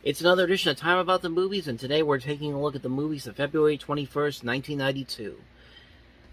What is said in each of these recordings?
It's another edition of Time About the Movies, and today we're taking a look at the movies of February 21st, 1992.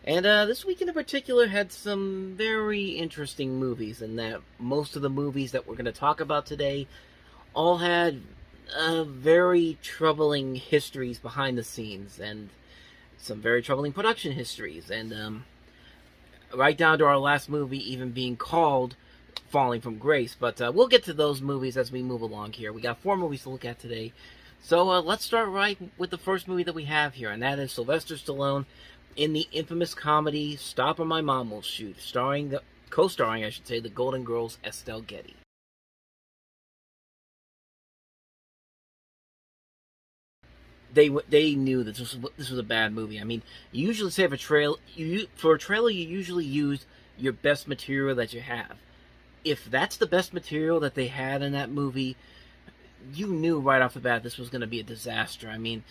And this weekend in particular had some very interesting movies, in that most of the movies that we're going to talk about today all had very troubling histories behind the scenes, and some very troubling production histories, and right down to our last movie even being called Falling from Grace. But we'll get to those movies as we move along here. We got 4 movies to look at today. So let's start right with the first movie that we have here, and that is Sylvester Stallone in the infamous comedy Stop or My Mom Will Shoot, co-starring, I should say, the Golden Girls Estelle Getty. They knew that this was a bad movie. I mean, you usually say for a trailer you usually use your best material that you have. If that's the best material that they had in that movie, you knew right off the bat this was going to be a disaster. I mean,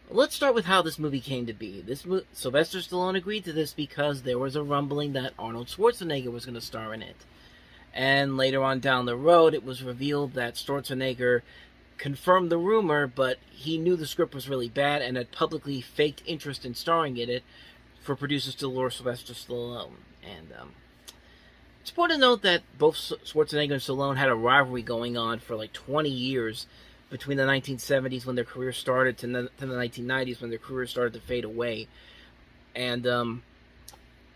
let's start with how this movie came to be. Sylvester Stallone agreed to this because there was a rumbling that Arnold Schwarzenegger was going to star in it. And later on down the road, it was revealed that Schwarzenegger confirmed the rumor, but he knew the script was really bad and had publicly faked interest in starring in it for producers to lure Sylvester Stallone. And it's important to note that both Schwarzenegger and Stallone had a rivalry going on for like 20 years between the 1970s when their career started to the 1990s when their career started to fade away. And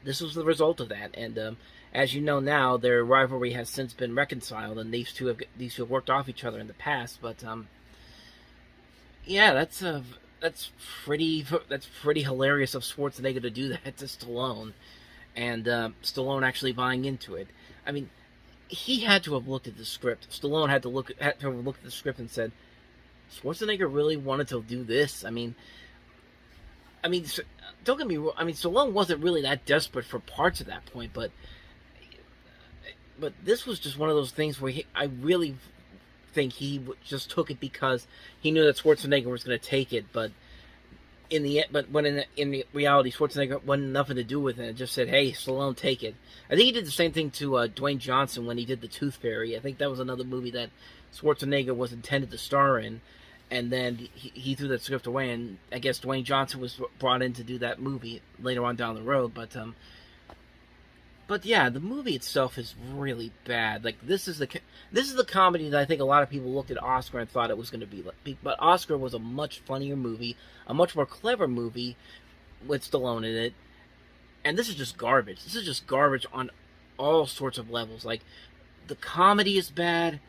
this was the result of that. And as you know now, their rivalry has since been reconciled, and these two have worked off each other in the past. But yeah, that's pretty hilarious of Schwarzenegger to do that to Stallone, and Stallone actually buying into it. I mean, he had to have looked at the script. Stallone had to have looked at the script and said, Schwarzenegger really wanted to do this? I mean, don't get me wrong. I mean, Stallone wasn't really that desperate for parts at that point, but this was just one of those things where I really think he just took it because he knew that Schwarzenegger was going to take it. But in the reality, Schwarzenegger wanted nothing to do with it. It just said, "Hey, Stallone, take it." I think he did the same thing to Dwayne Johnson when he did The Tooth Fairy. I think that was another movie that Schwarzenegger was intended to star in, and then he threw that script away. And I guess Dwayne Johnson was brought in to do that movie later on down the road. But yeah, the movie itself is really bad. Like, this is the comedy that I think a lot of people looked at Oscar and thought it was going to be like. But Oscar was a much funnier movie, a much more clever movie with Stallone in it. And this is just garbage. This is just garbage on all sorts of levels. Like, the comedy is bad,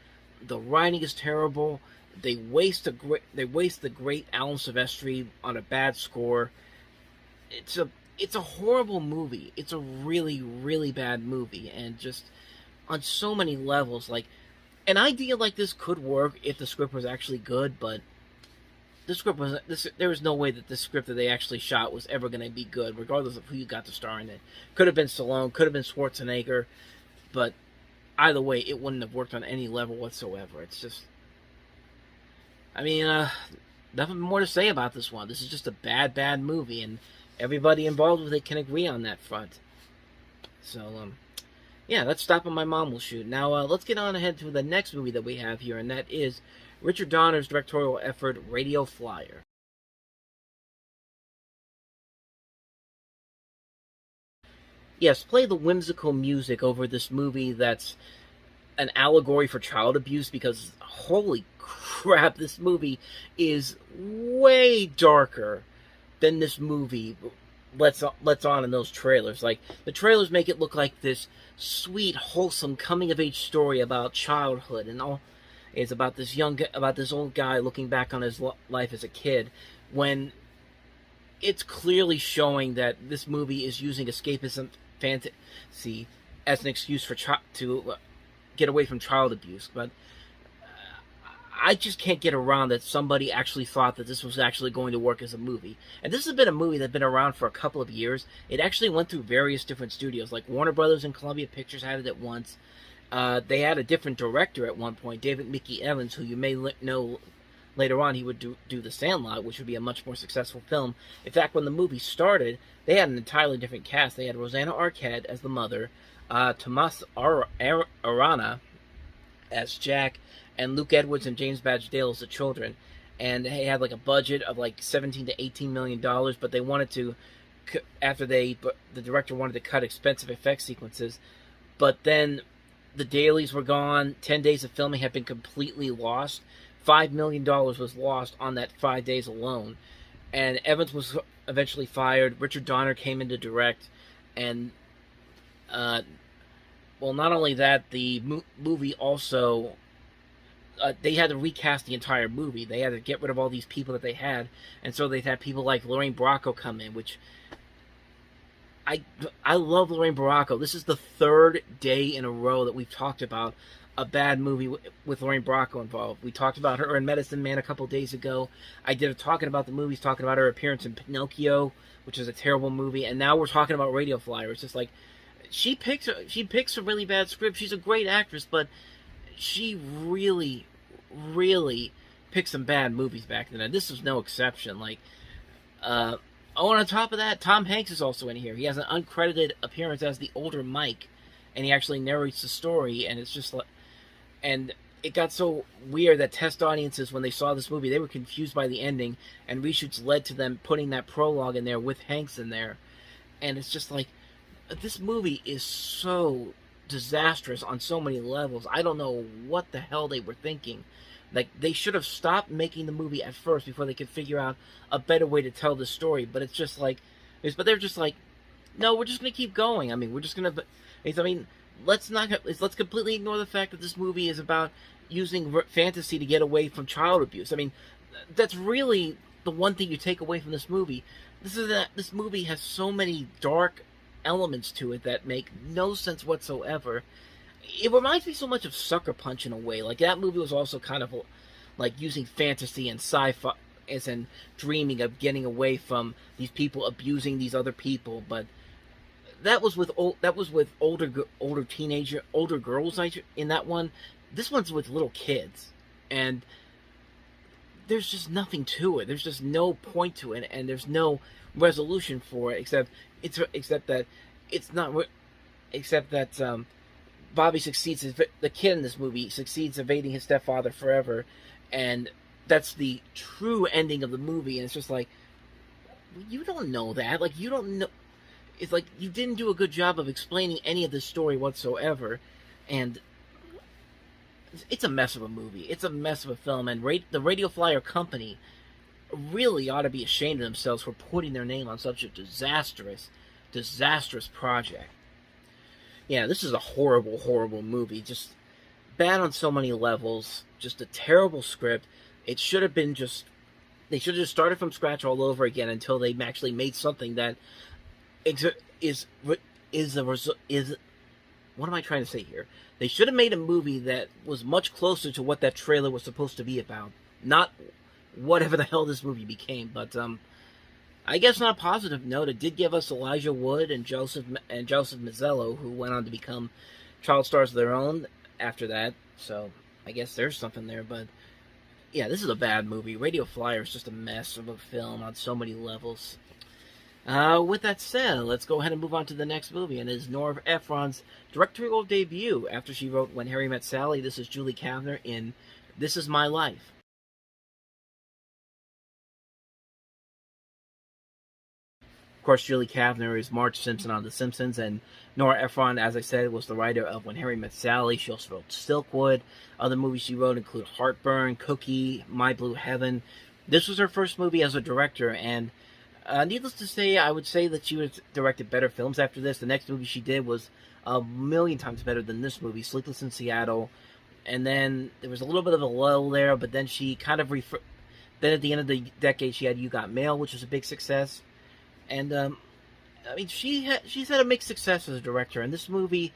the writing is terrible. They waste the great Alan Silvestri on a bad score. It's a horrible movie. It's a really, really bad movie, and just on so many levels. Like, an idea like this could work if the script was actually good, but there was no way that the script that they actually shot was ever going to be good, regardless of who you got to star in it. Could have been Stallone, could have been Schwarzenegger, but either way, it wouldn't have worked on any level whatsoever. It's just, I mean, nothing more to say about this one. This is just a bad, bad movie, and everybody involved with it can agree on that front. So, yeah, let's Stop on My Mom Will Shoot. Now, let's get on ahead to the next movie that we have here, and that is Richard Donner's directorial effort, Radio Flyer. Yes, play the whimsical music over this movie that's an allegory for child abuse, because holy crap, this movie is way darker than this movie lets on in those trailers. Like, the trailers make it look like this sweet, wholesome coming-of-age story about childhood, and all is about this old guy looking back on his life as a kid, when it's clearly showing that this movie is using escapism fantasy as an excuse to get away from child abuse. But I just can't get around that somebody actually thought that this was actually going to work as a movie. And this has been a movie that's been around for a couple of years. It actually went through various different studios, like Warner Brothers and Columbia Pictures had it at once. They had a different director at one point, David Mickey Evans, who you may know later on he would do The Sandlot, which would be a much more successful film. In fact, when the movie started, they had an entirely different cast. They had Rosanna Arquette as the mother, Tomas Arana as Jack, and Luke Edwards and James Badge Dale as the children. And they had like a budget of like 17 to 18 million dollars, but they wanted to, the director wanted to cut expensive effect sequences, but then the dailies were gone. 10 days of filming had been completely lost. $5 million was lost on that 5 days alone. And Evans was eventually fired. Richard Donner came in to direct. And, well, not only that, the movie also, they had to recast the entire movie. They had to get rid of all these people that they had. And so they'd had people like Lorraine Bracco come in, which I love Lorraine Bracco. This is the third day in a row that we've talked about a bad movie with Lorraine Bracco involved. We talked about her in Medicine Man a couple days ago. I did a talking about the movies, talking about her appearance in Pinocchio, which is a terrible movie, and now we're talking about Radio Flyer. It's just like she picks a really bad script. She's a great actress, but she really, really picked some bad movies back then, and this is no exception. Like, on top of that, Tom Hanks is also in here. He has an uncredited appearance as the older Mike, and he actually narrates the story, and it's just like, and it got so weird that test audiences, when they saw this movie, they were confused by the ending, and reshoots led to them putting that prologue in there with Hanks in there, and it's just like, this movie is so disastrous on so many levels. I don't know what the hell they were thinking. Like, they should have stopped making the movie at first before they could figure out a better way to tell the story. But it's just like, but they're just like, no, we're just gonna keep going. I mean, we're just gonna. Let's completely ignore the fact that this movie is about using fantasy to get away from child abuse. I mean, that's really the one thing you take away from this movie. This movie has so many dark elements to it that make no sense whatsoever. It reminds me so much of Sucker Punch in a way. Like, that movie was also kind of like using fantasy and sci-fi as in dreaming of getting away from these people abusing these other people. But that was with older girls in that one. This one's with little kids, and there's just nothing to it. There's just no point to it, and there's no resolution for it except that Bobby succeeds. The kid in this movie succeeds evading his stepfather forever, and that's the true ending of the movie. And it's just like, you don't know that. Like, you don't know. It's like you didn't do a good job of explaining any of this story whatsoever, and it's a mess of a movie. It's a mess of a film, and the Radio Flyer company really ought to be ashamed of themselves for putting their name on such a disastrous project. Yeah, this is a horrible, horrible movie. Just bad on so many levels. Just a terrible script. It should have been they should have just started from scratch all over again until they actually made something that is what am I trying to say here? They should have made a movie that was much closer to what that trailer was supposed to be about. Not whatever the hell this movie became, but I guess on a positive note, it did give us Elijah Wood and Joseph Mazzello, who went on to become child stars of their own after that. So I guess there's something there. But yeah, this is a bad movie. Radio Flyer is just a mess of a film on so many levels. With that said, let's go ahead and move on to the next movie, and it is Nora Ephron's directorial debut after she wrote When Harry Met Sally. This is Julie Kavner in This Is My Life. Of course, Julie Kavner is Marge Simpson on The Simpsons, and Nora Ephron, as I said, was the writer of When Harry Met Sally. She also wrote Silkwood. Other movies she wrote include Heartburn, Cookie, My Blue Heaven. This was her first movie as a director, and needless to say, I would say that she would have directed better films after this. The next movie she did was a million times better than this movie, Sleepless in Seattle. And then there was a little bit of a lull there, but then she kind of then at the end of the decade, she had You Got Mail, which was a big success. And, I mean, she's had a mixed success as a director. And this movie,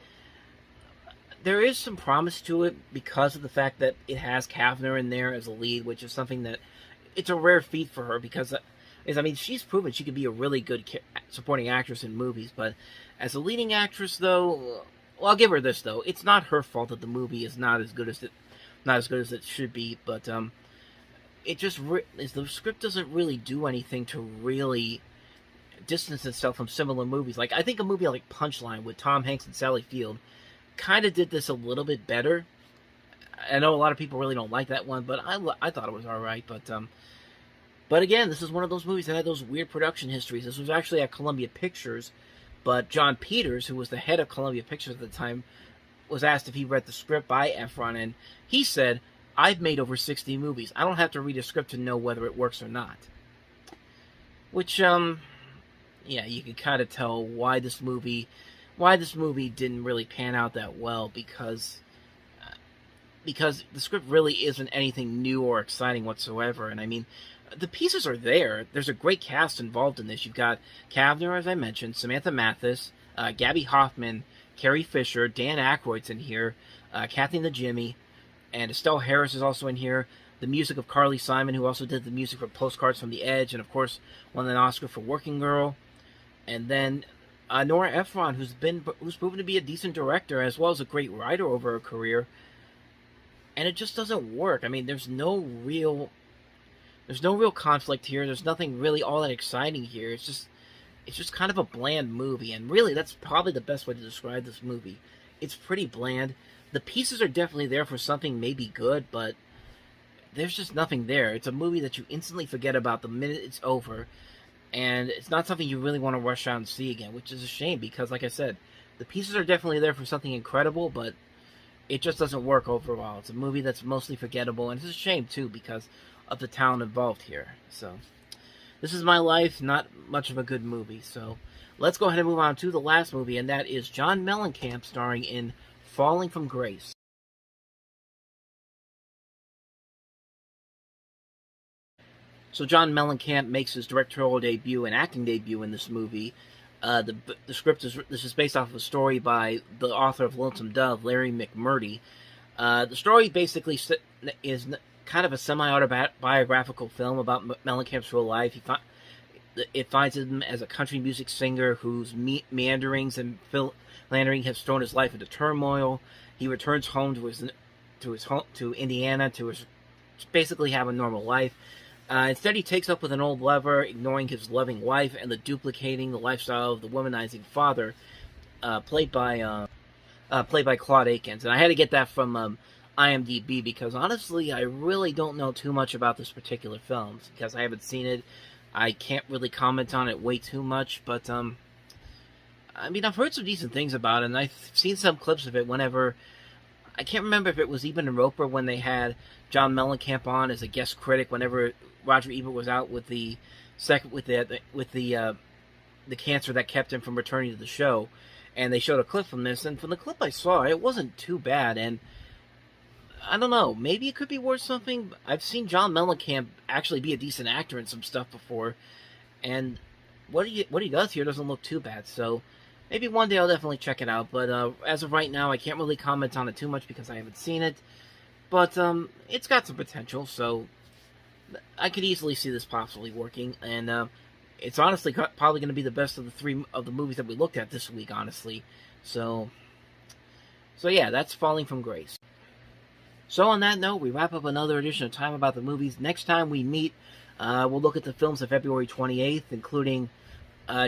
there is some promise to it because of the fact that it has Kavner in there as a lead, which is something that, it's a rare feat for her because, I mean, she's proven she could be a really good supporting actress in movies. But as a leading actress, though, well, I'll give her this, though. It's not her fault that the movie is not as good as it should be. But, it just, the script doesn't really do anything to really distance itself from similar movies. Like, I think a movie like Punchline with Tom Hanks and Sally Field kind of did this a little bit better. I know a lot of people really don't like that one, but I thought it was all right. But again, this is one of those movies that had those weird production histories. This was actually at Columbia Pictures, but John Peters, who was the head of Columbia Pictures at the time, was asked if he read the script by Efron, and he said, "I've made over 60 movies. I don't have to read a script to know whether it works or not." Which, yeah, you can kind of tell why this movie didn't really pan out that well, because the script really isn't anything new or exciting whatsoever. And I mean, the pieces are there. There's a great cast involved in this. You've got Kavner, as I mentioned, Samantha Mathis, Gabby Hoffman, Carrie Fisher, Dan Aykroyd's in here, Kathy Najimy, and Estelle Harris is also in here. The music of Carly Simon, who also did the music for Postcards from the Edge, and of course won an Oscar for Working Girl. And then Nora Ephron, who's proven to be a decent director as well as a great writer over her career. And it just doesn't work. I mean, there's no real conflict here. There's nothing really all that exciting here. It's just kind of a bland movie, and really that's probably the best way to describe this movie. It's pretty bland. The pieces are definitely there for something maybe good, but there's just nothing there. It's a movie that you instantly forget about the minute it's over, and it's not something you really want to rush out and see again, which is a shame because, like I said, the pieces are definitely there for something incredible, but it just doesn't work overall. It's a movie that's mostly forgettable, and it's a shame, too, because of the talent involved here. So, this is my life, not much of a good movie. So, let's go ahead and move on to the last movie, and that is John Mellencamp starring in Falling from Grace. So John Mellencamp makes his directorial debut and acting debut in this movie. The script this is based off of a story by the author of Lonesome Dove, Larry McMurtry. The story basically is kind of a semi-autobiographical film about Mellencamp's real life. It finds him as a country music singer whose meanderings and philandering have thrown his life into turmoil. He returns home to Indiana to basically have a normal life. Instead, he takes up with an old lover, ignoring his loving wife and duplicating the lifestyle of the womanizing father, played by Claude Akins. And I had to get that from IMDb because honestly, I really don't know too much about this particular film because I haven't seen it. I can't really comment on it way too much, but I mean, I've heard some decent things about it, and I've seen some clips of it whenever. I can't remember if it was even in Roper when they had John Mellencamp on as a guest critic whenever Roger Ebert was out with the cancer that kept him from returning to the show, and they showed a clip from this, and from the clip I saw, it wasn't too bad, and I don't know, maybe it could be worth something. I've seen John Mellencamp actually be a decent actor in some stuff before, and what he does here doesn't look too bad, so maybe one day I'll definitely check it out, but as of right now, I can't really comment on it too much because I haven't seen it, but it's got some potential, so I could easily see this possibly working, and it's honestly probably going to be the best of the three of the movies that we looked at this week, honestly. So yeah, that's Falling from Grace. So on that note, we wrap up another edition of Time About the Movies. Next time we meet, we'll look at the films of February 28th, including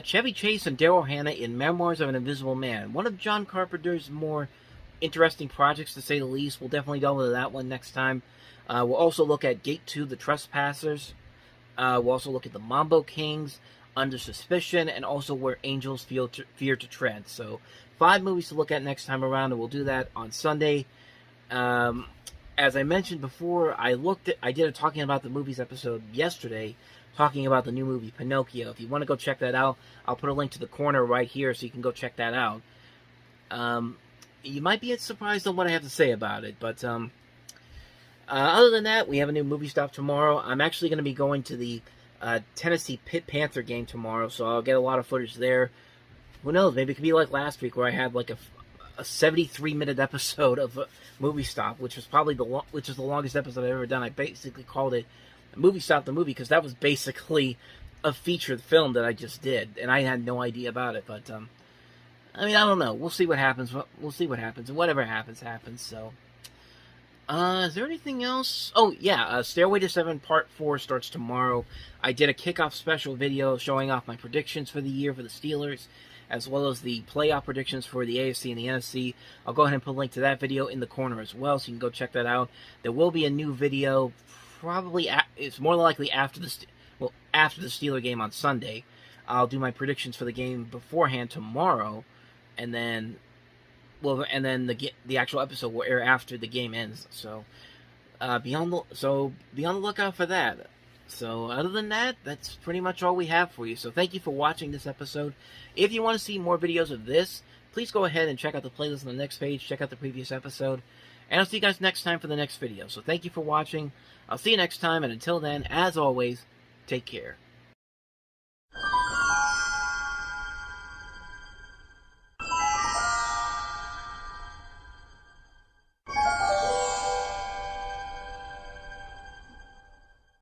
Chevy Chase and Daryl Hannah in Memoirs of an Invisible Man, one of John Carpenter's more interesting projects, to say the least. We'll definitely delve into that one next time. We'll also look at Gate 2, The Trespassers. We'll also look at The Mambo Kings, Under Suspicion, and also Where Angels Fear to Tread. So 5 movies to look at next time around, and we'll do that on Sunday. As I mentioned before, I did a Talking About the Movies episode yesterday, talking about the new movie Pinocchio. If you want to go check that out, I'll put a link to the corner right here so you can go check that out. You might be surprised on what I have to say about it, but other than that, we have a new movie stop tomorrow. I'm actually going to be going to the Tennessee Pitt Panther game tomorrow, so I'll get a lot of footage there. Who knows? Maybe it could be like last week where I had like a 73-minute episode of Movie Stop, which is probably the longest episode I've ever done. I basically called it Movie Stop the Movie because that was basically a featured film that I just did, and I had no idea about it. But I mean, I don't know. We'll see what happens. We'll see what happens, and whatever happens, happens. So, is there anything else? Oh yeah, Stairway to Seven Part 4 starts tomorrow. I did a kickoff special video showing off my predictions for the year for the Steelers. as well as the playoff predictions for the AFC and the NFC. I'll go ahead and put a link to that video in the corner as well, so you can go check that out. There will be a new video, probably, it's more likely after the Steeler game on Sunday. I'll do my predictions for the game beforehand tomorrow, and then the actual episode will air after the game ends. So be on the lookout for that. So other than that, that's pretty much all we have for you. So thank you for watching this episode. If you want to see more videos of this, please go ahead and check out the playlist on the next page. Check out the previous episode. And I'll see you guys next time for the next video. So thank you for watching. I'll see you next time. And until then, as always, take care.